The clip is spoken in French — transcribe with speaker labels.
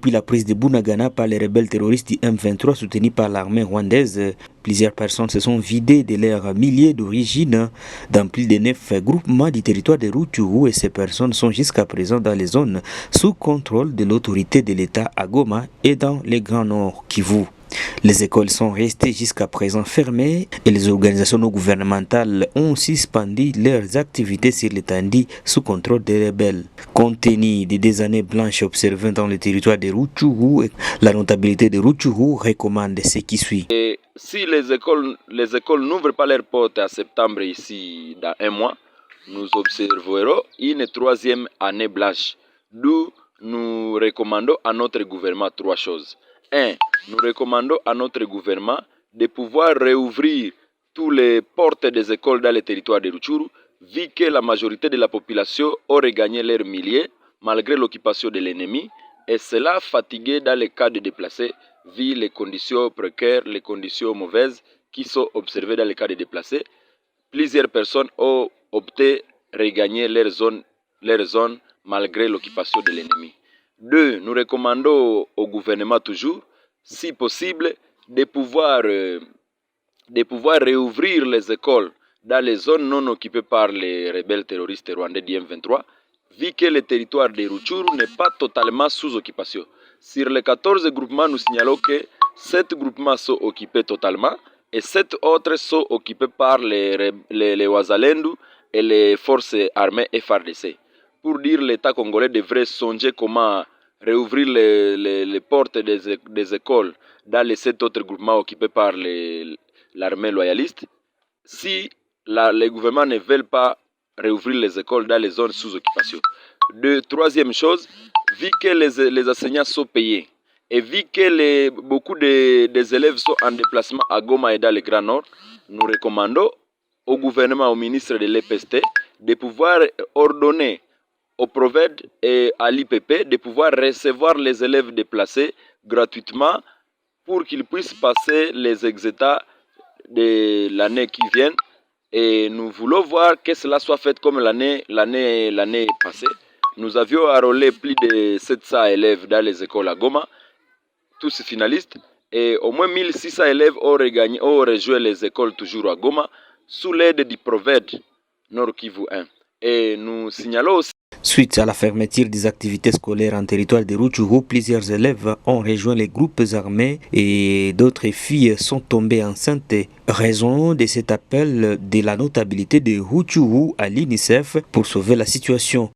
Speaker 1: depuis la prise de Bunagana par les rebelles terroristes du M23 soutenus par l'armée rwandaise. Plusieurs personnes se sont vidées de leurs milliers d'origine dans plus de 9 groupements du territoire de Rutshuru et ces personnes sont jusqu'à présent dans les zones sous contrôle de l'autorité de l'État à Goma et dans les Grands Nord Kivu. Les écoles sont restées jusqu'à présent fermées et les organisations non gouvernementales ont suspendu leurs activités sur l'étendue sous contrôle des rebelles. Compte tenu des 2 années blanches observées dans le territoire de Rutshuru, la notabilité de Rutshuru recommande ce qui suit.
Speaker 2: Et si les écoles n'ouvrent pas leurs portes en septembre ici dans 1 mois, nous observerons une 3e année blanche. D'où nous recommandons à notre gouvernement 3 choses. 1. Nous recommandons à notre gouvernement de pouvoir réouvrir toutes les portes des écoles dans le territoire de Rutshuru, vu que la majorité de la population aurait gagné leurs milliers malgré l'occupation de l'ennemi, et cela fatigué dans les cas de déplacés, vu les conditions précaires, les conditions mauvaises qui sont observées dans les cas de déplacés. Plusieurs personnes ont opté à regagner leur zone malgré l'occupation de l'ennemi. 2. Nous recommandons au gouvernement toujours, si possible, de pouvoir réouvrir les écoles dans les zones non occupées par les rebelles terroristes rwandais du M23, vu que le territoire de Rutshuru n'est pas totalement sous occupation. Sur les 14 groupements, nous signalons que 7 groupements sont occupés totalement et 7 autres sont occupés par les Wazalendo et les forces armées FARDC. Pour dire l'État congolais devrait songer comment réouvrir les portes des écoles dans les 7 autres groupements occupés par l'armée loyaliste. Si les gouvernements ne veulent pas réouvrir les écoles dans les zones sous occupation. 3e chose, vu que les enseignants sont payés et vu que beaucoup des élèves sont en déplacement à Goma et dans le Grand Nord, nous recommandons au gouvernement, au ministre de l'EPST, de pouvoir ordonner au PROVED et à l'IPP de pouvoir recevoir les élèves déplacés gratuitement pour qu'ils puissent passer les examens de l'année qui vient. Et nous voulons voir que cela soit fait comme l'année passée. Nous avions enrôlé plus de 700 élèves dans les écoles à Goma, tous finalistes, et au moins 1600 élèves ont rejoint les écoles toujours à Goma sous l'aide du PROVED Nord Kivu 1. Et nous signalons aussi.
Speaker 1: Suite à la fermeture des activités scolaires en territoire de Rutshuru, plusieurs élèves ont rejoint les groupes armés et d'autres filles sont tombées enceintes. Raison de cet appel de la notabilité de Rutshuru à l'UNICEF pour sauver la situation.